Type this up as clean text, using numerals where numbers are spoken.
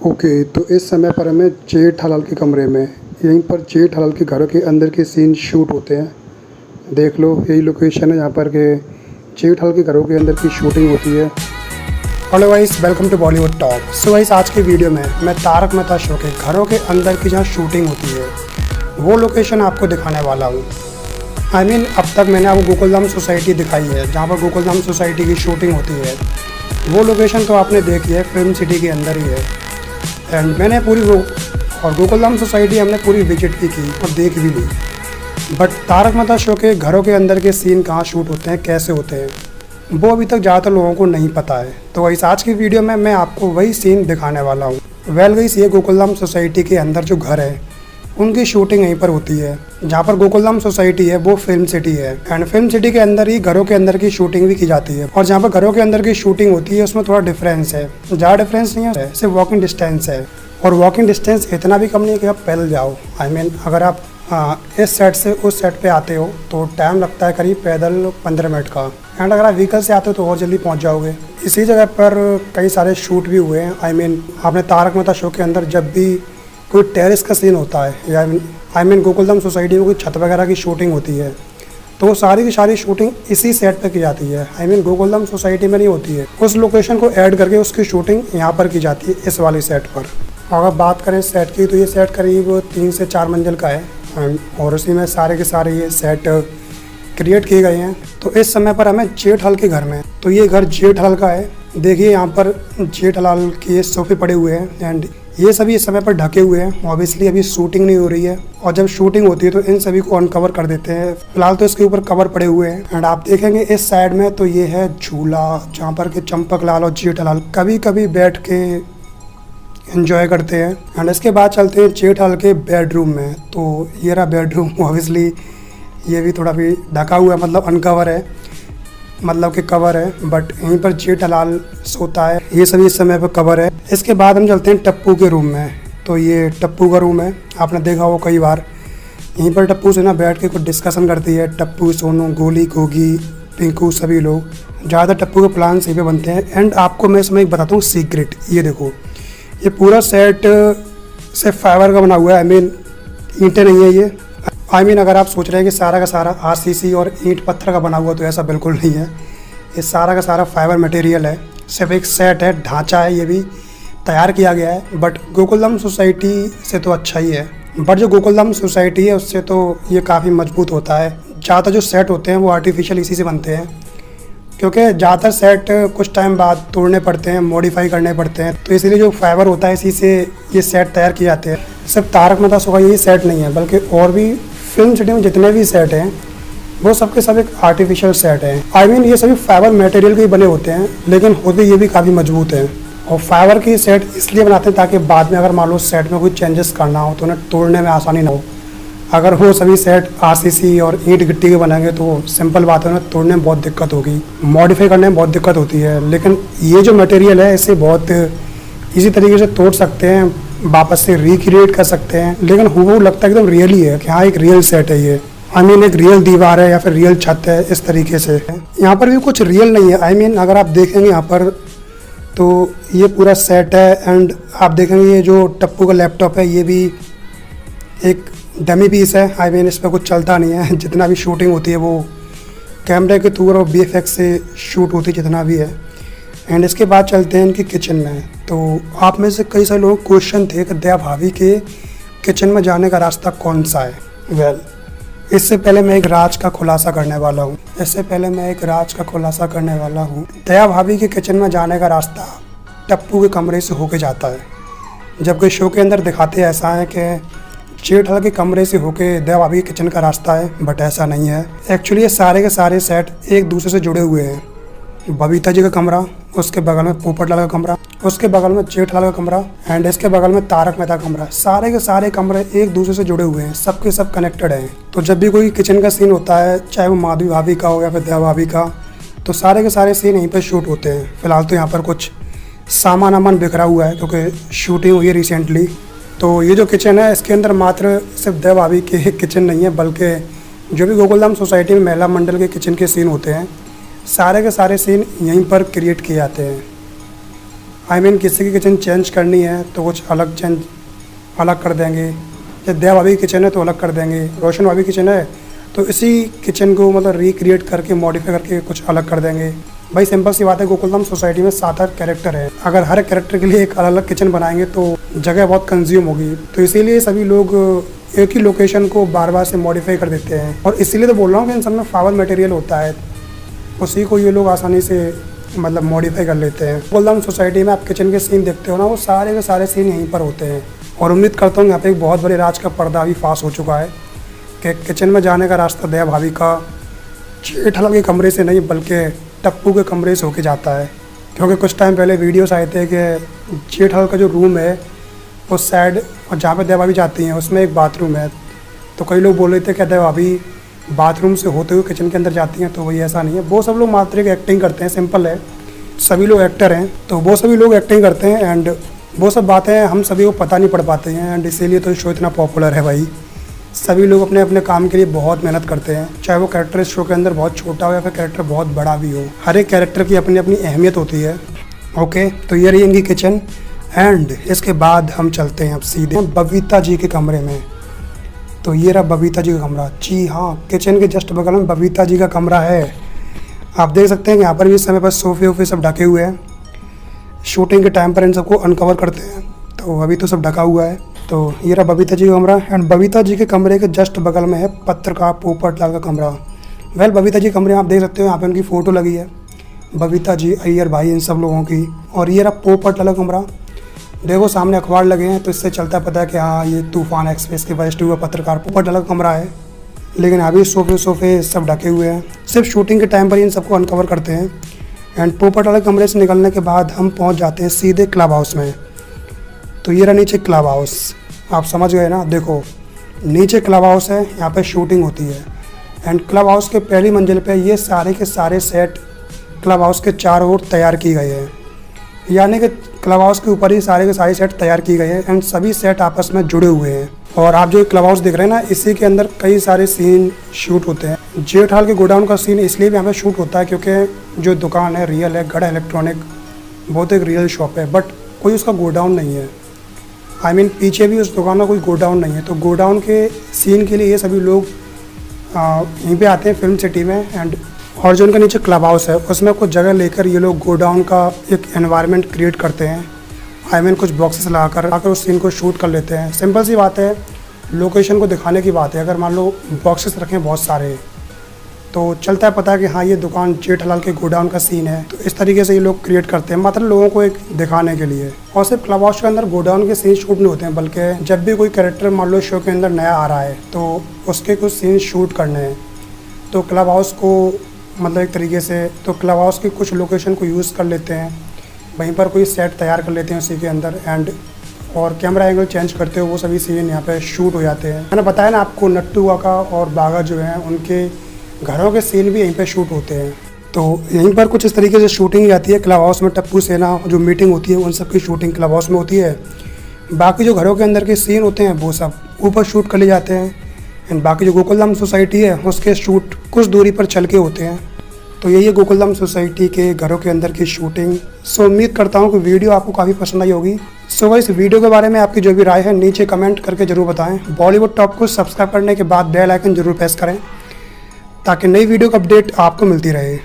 Okay, तो इस समय पर हमें जेठा-लाल के कमरे में, यहीं पर जेठा-लाल के घरों के अंदर के सीन शूट होते हैं। देख लो, यही लोकेशन है जहाँ पर के जेठा-लाल के घरों के अंदर की शूटिंग होती है। Hello guys, welcome to Bollywood talk. So guys, आज की वीडियो में मैं तारक मेहता शो के घरों के अंदर की जहाँ शूटिंग होती है वो लोकेशन आपको दिखाने वाला हूँ। अब तक मैंने आपको गोकुलधाम सोसाइटी दिखाई है, जहाँ पर गोकुलधाम सोसाइटी की शूटिंग होती है। वो लोकेशन तो आपने देखी है, फिल्म सिटी के अंदर ही है। एंड मैंने पूरी वो और गोकुलधाम सोसाइटी हमने पूरी विजिट भी की और देख भी ली। बट तारक मेहता शो के घरों के अंदर के सीन कहाँ शूट होते हैं, कैसे होते हैं, वो अभी तक ज़्यादातर लोगों को नहीं पता है। तो वही आज की वीडियो में मैं आपको वही सीन दिखाने वाला हूँ। गाइस, ये गोकुलधाम सोसाइटी के अंदर जो घर है उनकी शूटिंग यहीं पर होती है। जहाँ पर गोकुलधाम सोसाइटी है वो फिल्म सिटी है। एंड फिल्म सिटी के अंदर ही घरों के अंदर की शूटिंग भी की जाती है। और जहाँ पर घरों के अंदर की शूटिंग होती है उसमें थोड़ा डिफरेंस है, ज़्यादा डिफरेंस नहीं है, सिर्फ वॉकिंग डिस्टेंस है। और वॉकिंग डिस्टेंस इतना भी कम नहीं है कि आप पैदल जाओ। अगर आप इस सेट से उस सेट पे आते हो तो टाइम लगता है करीब पैदल 15 मिनट का। एंड अगर आप व्हीकल से आते हो तो और जल्दी पहुंच जाओगे। इसी जगह पर कई सारे शूट भी हुए हैं। आपने तारक मेहता शो के अंदर जब भी कोई टेरेस का सीन होता है या गोकुलधाम सोसाइटी में कोई छत वगैरह की शूटिंग होती है तो सारी की सारी शूटिंग इसी सेट पे की जाती है। गोकुलधाम सोसाइटी में नहीं होती है। उस लोकेशन को ऐड करके उसकी शूटिंग यहाँ पर की जाती है, इस वाली सेट पर। अगर बात करें सेट की तो ये सेट करीब 3 से 4 मंजिल का है और उसी में सारे के सारे ये सेट क्रिएट किए गए हैं। तो इस समय पर हमें जेठालाल के घर में, तो ये घर जेठालाल का है। देखिए यहाँ पर जेठालाल के सोफे पड़े हुए हैं एंड ये सभी इस समय पर ढके हुए हैं। ऑब्वियसली अभी शूटिंग नहीं हो रही है और जब शूटिंग होती है तो इन सभी को अनकवर कर देते हैं। फिलहाल तो इसके ऊपर कवर पड़े हुए हैं। एंड आप देखेंगे इस साइड में तो ये है झूला, जहाँ पर के चंपकलाल और जेठालाल कभी कभी बैठ के एंजॉय करते हैं। एंड इसके बाद चलते हैं जेठालाल के बेडरूम में। तो ये रहा बेडरूम। ऑब्वियसली ये भी थोड़ा भी ढका हुआ है, मतलब अनकवर है, मतलब कि कवर है, बट यहीं पर जेठालाल सोता है। ये सभी इस समय पर कवर है। इसके बाद हम चलते हैं टप्पू के रूम में। तो ये टप्पू का रूम है, आपने देखा हो कई बार। यहीं पर टप्पू से ना बैठ के कुछ डिस्कशन करती है। टप्पू, सोनू, गोली, गोगी, पिंकू, सभी लोग। ज़्यादातर टप्पू के प्लान यहीं पे बनते हैं। एंड आपको मैं इसमें एक बताता हूँ सीक्रेट। ये देखो, ये पूरा सेट सिर्फ फाइबर का बना हुआ है। ईंटें नहीं है ये। अगर आप सोच रहे हैं कि सारा का सारा आरसीसी और ईंट पत्थर का बना हुआ, तो ऐसा बिल्कुल नहीं है। ये सारा का सारा फाइबर मटेरियल है। सिर्फ एक सेट है, ढांचा है, ये भी तैयार किया गया है। बट गोकुलधाम सोसाइटी से तो अच्छा ही है। बट जो गोकुलधाम सोसाइटी है उससे तो ये काफ़ी मजबूत होता है। ज़्यादातर जो सेट होते हैं वो आर्टिफिशियल इसी से बनते हैं, क्योंकि ज़्यादातर सेट कुछ टाइम बाद तोड़ने पड़ते हैं, मॉडिफाई करने पड़ते हैं। तो इसीलिए जो फाइबर होता है इसी से ये सेट तैयार किए जाते हैं। सिर्फ तारक मेहता शो का यही सेट नहीं है, बल्कि और भी फिल्म सिटी में जितने भी सेट हैं वो सबके सब एक आर्टिफिशियल सेट हैं। ये सभी फाइबर मटेरियल के ही बने होते हैं, लेकिन होते ये भी काफ़ी मजबूत हैं। और फाइबर की सेट इसलिए बनाते हैं ताकि बाद में अगर मान लो सेट में कोई चेंजेस करना हो तो उन्हें तोड़ने में आसानी ना हो। अगर वो सभी सेट आरसीसी और ईंट गिट्टी के बनेंगे तो सिंपल बात है, उन्हें तोड़ने में बहुत दिक्कत होगी, मॉडिफाई करने में बहुत दिक्कत होती है। लेकिन ये जो मटेरियल है इसे बहुत इसी तरीके से तोड़ सकते हैं, वापस से रिक्रिएट कर सकते हैं। लेकिन वो लगता है एकदम रियल ही है कि हाँ एक रियल सेट है ये। एक रियल दीवार है या फिर रियल छत है, इस तरीके से। यहाँ पर भी कुछ रियल नहीं है। अगर आप देखेंगे यहाँ पर तो ये पूरा सेट है। एंड आप देखेंगे ये जो टप्पू का लैपटॉप है ये भी एक डमी पीस है। इस पर कुछ चलता नहीं है। जितना भी शूटिंग होती है वो कैमरे के थ्रू और BFX से शूट होती है, जितना भी है। एंड इसके बाद चलते हैं इनकी किचन में। तो आप में से कई सारे लोग क्वेश्चन थे कि दया भाभी के किचन में जाने का रास्ता कौन सा है। इससे पहले मैं एक राज का खुलासा करने वाला हूँ। दया भाभी के किचन में जाने का रास्ता टप्पू के कमरे से होके जाता है, जबकि शो के अंदर दिखाते ऐसा है कि जेठालाल के कमरे से होके दया भाभी के किचन का रास्ता है, बट ऐसा नहीं है। एक्चुअली ये सारे के सारे सेट एक दूसरे से जुड़े हुए हैं। बबीता जी का कमरा, उसके बगल में पोपटलाल का कमरा, उसके बगल में जेठालाल का कमरा एंड इसके बगल में तारक मेहता का कमरा। सारे के सारे कमरे एक दूसरे से जुड़े हुए हैं, सबके सब कनेक्टेड हैं। तो जब भी कोई किचन का सीन होता है, चाहे वो माधवी भाभी का हो या फिर दया भाभी का, तो सारे के सारे सीन यहीं पर शूट होते हैं। फिलहाल तो यहाँ पर कुछ सामान बिखरा हुआ है क्योंकि शूटिंग हुई है रिसेंटली। तो ये जो किचन है इसके अंदर मात्र सिर्फ दया भाभी के किचन नहीं है, बल्कि जो भी गोकुलधाम सोसाइटी में महिला मंडल के किचन के सीन होते हैं, सारे के सारे सीन यहीं पर क्रिएट किए जाते हैं। किसी की किचन चेंज करनी है तो कुछ अलग कर देंगे। या देव भाभी की किचन है तो अलग कर देंगे, रोशन भाभी की किचन है तो इसी किचन को मतलब रिक्रिएट करके मॉडिफाई करके कुछ अलग कर देंगे। भाई सिंपल सी बात है, गोकुलधाम सोसाइटी में 7-8 कैरेक्टर है। अगर हर कैरेक्टर के लिए एक अलग अलग किचन बनाएंगे तो जगह बहुत कंज्यूम होगी। तो इसीलिए सभी लोग एक ही लोकेशन को बार बार से मॉडिफाई कर देते हैं। और इसीलिए तो बोल रहा हूँ कि इन सब में फावर मटेरियल होता है, उसी को ये लोग आसानी से मतलब मॉडिफाई कर लेते हैं। गोकुलधाम सोसाइटी में आप किचन के सीन देखते हो ना, वो सारे के सारे सीन यहीं पर होते हैं। और उम्मीद करता हूँ यहाँ पे एक बहुत बड़े राज का पर्दा भी फांस हो चुका है कि किचन में जाने का रास्ता दया भाभी का जेठालाल के कमरे से नहीं बल्कि टप्पू के कमरे से होके जाता है। क्योंकि कुछ टाइम पहले वीडियोस आए थे कि जेठालाल का जो रूम है उस साइड और जहाँ पे दया भाभी जाती हैं उसमें एक बाथरूम है। तो कई लोग बोल रहे थे कि दया भाभी बाथरूम से होते हुए किचन के अंदर जाती हैं, तो वही ऐसा नहीं है। वो सब लोग मात्र एक एक्टिंग करते हैं, सिंपल है, सभी लोग एक्टर हैं तो वो सभी लोग एक्टिंग करते हैं। एंड वो सब बातें हम सभी को पता नहीं पड़ पाते हैं। एंड इसीलिए तो शो इतना पॉपुलर है भाई। सभी लोग अपने अपने काम के लिए बहुत मेहनत करते हैं, चाहे वो कैरेक्टर इस शो के अंदर बहुत छोटा हो या फिर कैरेक्टर बहुत बड़ा भी हो। हर एक कैरेक्टर की अपनी अपनी अहमियत होती है। ओके, तो ये रही इनकी किचन। एंड इसके बाद हम चलते हैं अब सीधे बबीता जी के कमरे में। तो ये रहा बबीता जी का कमरा। जी हाँ, किचन के जस्ट बगल में बबीता जी का कमरा है। आप देख सकते हैं कि यहाँ पर भी इस समय पर सोफे वोफे सब ढके हुए हैं। शूटिंग के टाइम पर इन सबको अनकवर करते हैं, तो अभी तो सब ढका हुआ है। तो ये रहा बबीता जी का कमरा। एंड बबीता जी के कमरे के जस्ट बगल में है पत्रकार पोपटलाल का कमरा। वेल, बबीता जी कमरे आप देख सकते हो, यहाँ पे उनकी फ़ोटो लगी है, बबीता जी, अय्यर भाई, इन सब लोगों की। और ये रहा पोपटलाल का कमरा। देखो सामने अखबार लगे हैं तो इससे चलता पता है कि हाँ ये तूफान एक्सप्रेस के वरिष्ठ हुआ पत्रकार पोपटलाल का कमरा है। लेकिन अभी सोफे सब ढके हुए हैं, सिर्फ शूटिंग के टाइम पर इन सबको अनकवर करते हैं। एंड पोपटलाल के कमरे से निकलने के बाद हम पहुंच जाते हैं सीधे क्लब हाउस में। तो ये रहा नीचे क्लब हाउस, आप समझ गए ना। देखो नीचे क्लब हाउस है, यहाँ पे शूटिंग होती है। एंड क्लब हाउस के पहली मंजिल पे ये सारे के सारे सेट क्लब हाउस के चारों ओर तैयार किए गए हैं, यानी कि क्लब हाउस के ऊपर ही सारे के सारे सेट तैयार किए गए हैं। एंड सभी सेट आपस में जुड़े हुए हैं। और आप जो क्लब हाउस देख रहे हैं ना, इसी के अंदर कई सारे सीन शूट होते हैं। जेठालाल के गोडाउन का सीन इसलिए भी यहाँ पे शूट होता है क्योंकि जो दुकान है रियल है, गढ़ इलेक्ट्रॉनिक बहुत एक रियल शॉप है, बट कोई उसका गोडाउन नहीं है। पीछे भी उस दुकान का कोई गोडाउन नहीं है। तो गोडाउन के सीन के लिए ये सभी लोग यहीं पे आते हैं फिल्म सिटी में। एंड और जो उनका नीचे क्लब हाउस है उसमें कुछ जगह लेकर ये लोग गोडाउन का एक एनवायरनमेंट क्रिएट करते हैं। कुछ बॉक्सेस लगाकर उस सीन को शूट कर लेते हैं। सिंपल सी बात है, लोकेशन को दिखाने की बात है। अगर मान लो बॉक्सेस रखें बहुत सारे तो चलता है पता है कि हाँ ये दुकान जेठालाल के गोडाउन का सीन है। तो इस तरीके से ये लोग क्रिएट करते हैं मात्र लोगों को एक दिखाने के लिए। और सिर्फ क्लब हाउस के अंदर गोडाउन के सीन शूट नहीं होते हैं, बल्कि जब भी कोई कैरेक्टर मान लो शो के अंदर नया आ रहा है तो उसके कुछ सीन शूट करने हैं तो क्लब हाउस को मतलब एक तरीके से तो क्लब हाउस की कुछ लोकेशन को यूज़ कर लेते हैं, वहीं पर कोई सेट तैयार कर लेते हैं उसी के अंदर। एंड और कैमरा एंगल चेंज करते हो वो सभी सीन यहाँ पे शूट हो जाते हैं। मैंने बताया ना आपको, नट्टू काका और बागा जो हैं उनके घरों के सीन भी यहीं पे शूट होते हैं। तो यहीं पर कुछ इस तरीके से शूटिंग जाती है। क्लब हाउस में टप्पू सेना जो मीटिंग होती है उन सब की शूटिंग क्लब हाउस में होती है। बाकी जो घरों के अंदर के सीन होते हैं वो सब ऊपर शूट कर ले जाते हैं। एंड बाकी जो गोकुलधाम सोसाइटी है उसके शूट कुछ दूरी पर चल के होते हैं। तो यही है गोकुलधाम सोसाइटी के घरों के अंदर की शूटिंग। सो उम्मीद करता हूँ कि वीडियो आपको काफ़ी पसंद आई होगी। सो इस वीडियो के बारे में आपकी जो भी राय है नीचे कमेंट करके ज़रूर बताएं। बॉलीवुड टॉप को सब्सक्राइब करने के बाद बेल आइकन जरूर प्रेस करें ताकि नई वीडियो का अपडेट आपको मिलती रहे।